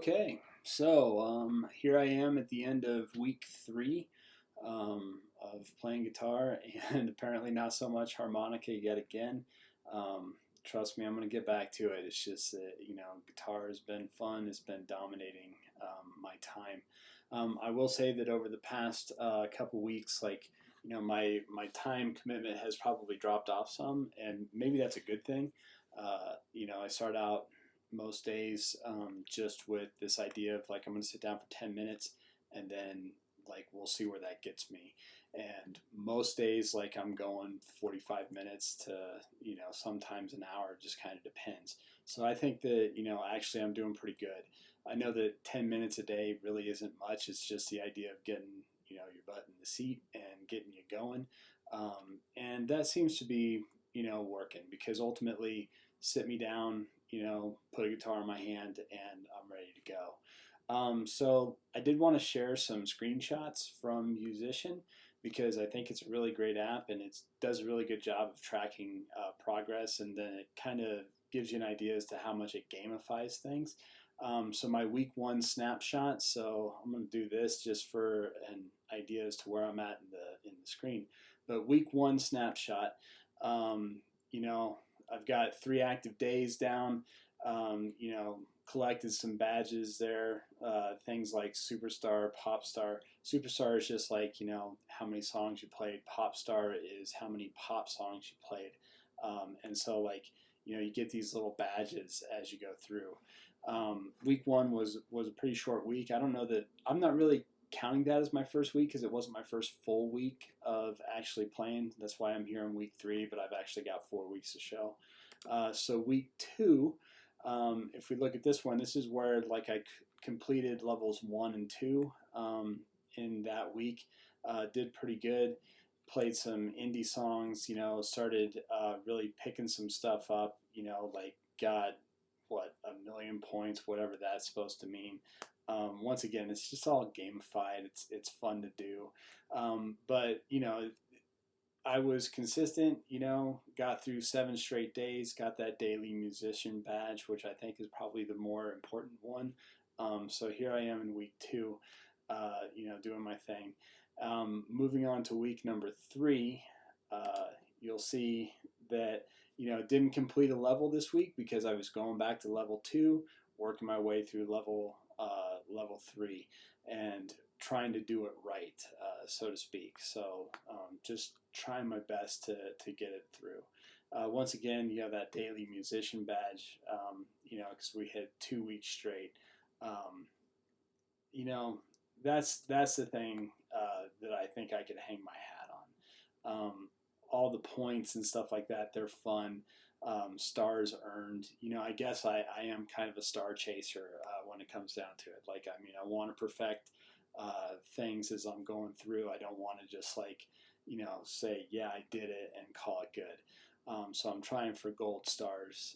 Okay, so here I am at the end of week 3 of playing guitar, and apparently not so much harmonica yet again. Trust me, I'm going to get back to it. It's just that, guitar has been fun, it's been dominating my time. I will say that over the past couple weeks, my time commitment has probably dropped off some, and maybe that's a good thing. I start out most days just with this idea of like I'm going to sit down for 10 minutes and then like we'll see where that gets me. And most days like I'm going 45 minutes to sometimes an hour, just kind of depends. So I think that actually I'm doing pretty good. I know that 10 minutes a day really isn't much. It's just the idea of getting your butt in the seat and getting you going. And that seems to be working, because ultimately sit me down, put a guitar in my hand, and I'm ready to go. So I did want to share some screenshots from Yousician, because I think it's a really great app and it does a really good job of tracking progress, and then it kind of gives you an idea as to how much it gamifies things. So my week 1 snapshot. So I'm going to do this just for an idea as to where I'm at in the screen. But week 1 snapshot. I've got 3 active days down. Collected some badges there. Things like Superstar, Popstar. Superstar is just like, how many songs you played. Popstar is how many pop songs you played. And so like, you get these little badges as you go through. Week 1 was a pretty short week. I don't know that I'm not really counting that as my first week, because it wasn't my first full week of actually playing. That's why I'm here in week 3, but I've actually got 4 weeks to show. So week 2, if we look at this one, this is where like I completed levels 1 and 2 in that week. Did pretty good. Played some indie songs. Started really picking some stuff up. Like got a million points, whatever that's supposed to mean. Once again, it's just all gamified. It's fun to do. But I was consistent, got through 7 straight days, got that daily musician badge, which I think is probably the more important one. So here I am in week 2, doing my thing. Moving on to week number 3, you'll see that, didn't complete a level this week because I was going back to level 2, working my way through level 3, and trying to do it right, so to speak. So just trying my best to get it through. Once again, you have that daily musician badge, because we hit 2 weeks straight. That's the thing that I think I could hang my hat on. All the points and stuff like that, they're fun. Stars earned. I guess I am kind of a star chaser when it comes down to it. Like, I want to perfect things as I'm going through. I don't want to just like, say, yeah, I did it and call it good. So I'm trying for gold stars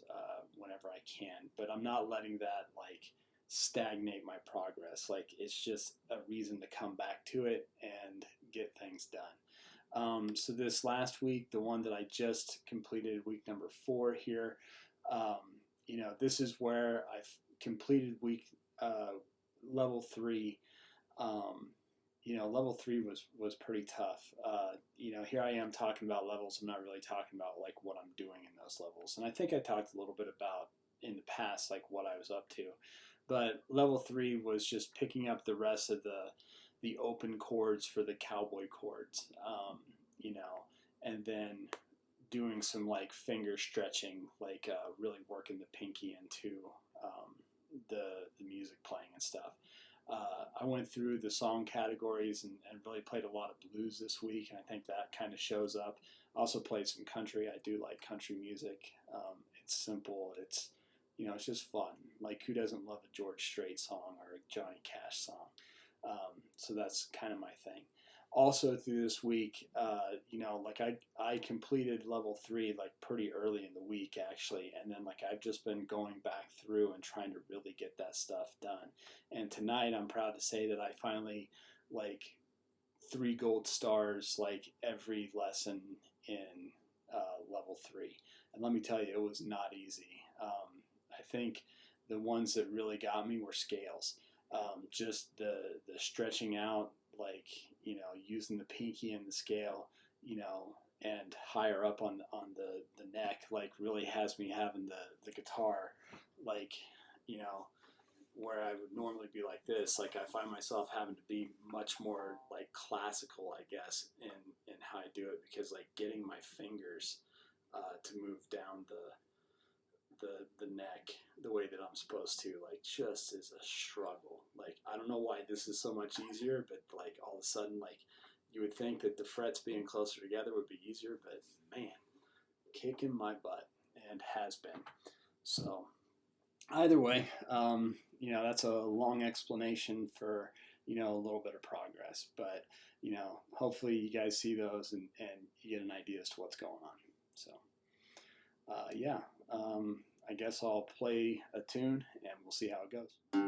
whenever I can, but I'm not letting that like stagnate my progress. Like, it's just a reason to come back to it and get things done. So this last week, the one that I just completed, week number 4 here, this is where I've completed week level 3. Level 3 was pretty tough. Here I am talking about levels. I'm not really talking about like what I'm doing in those levels. And I think I talked a little bit about in the past, like what I was up to. But level 3 was just picking up the rest of the open chords for the cowboy chords, and then doing some like finger stretching, like really working the pinky into the music playing and stuff. I went through the song categories and really played a lot of blues this week, and I think that kind of shows up. I also played some country. I do like country music. It's simple. It's just fun. Like, who doesn't love a George Strait song or a Johnny Cash song? So that's kind of my thing. Also through this week, like I completed level 3 like pretty early in the week actually, and then like I've just been going back through and trying to really get that stuff done. And tonight I'm proud to say that I finally like 3 gold stars like every lesson in level 3. And let me tell you, it was not easy. I think the ones that really got me were scales. Just the stretching out, like, you know, using the pinky and the scale, you know, and higher up on the neck, like really has me having the guitar, like, you know, where I would normally be like this, like I find myself having to be much more like classical, I guess, in how I do it, because like getting my fingers to move down the neck the way that I'm supposed to, like, just is a struggle. Like, I don't know why this is so much easier, but like all of a sudden, like, you would think that the frets being closer together would be easier, but man, kicking my butt, and has been. So either way, you know, that's a long explanation for, you know, a little bit of progress, but, you know, hopefully you guys see those and you get an idea as to what's going on. So yeah, I guess I'll play a tune and we'll see how it goes.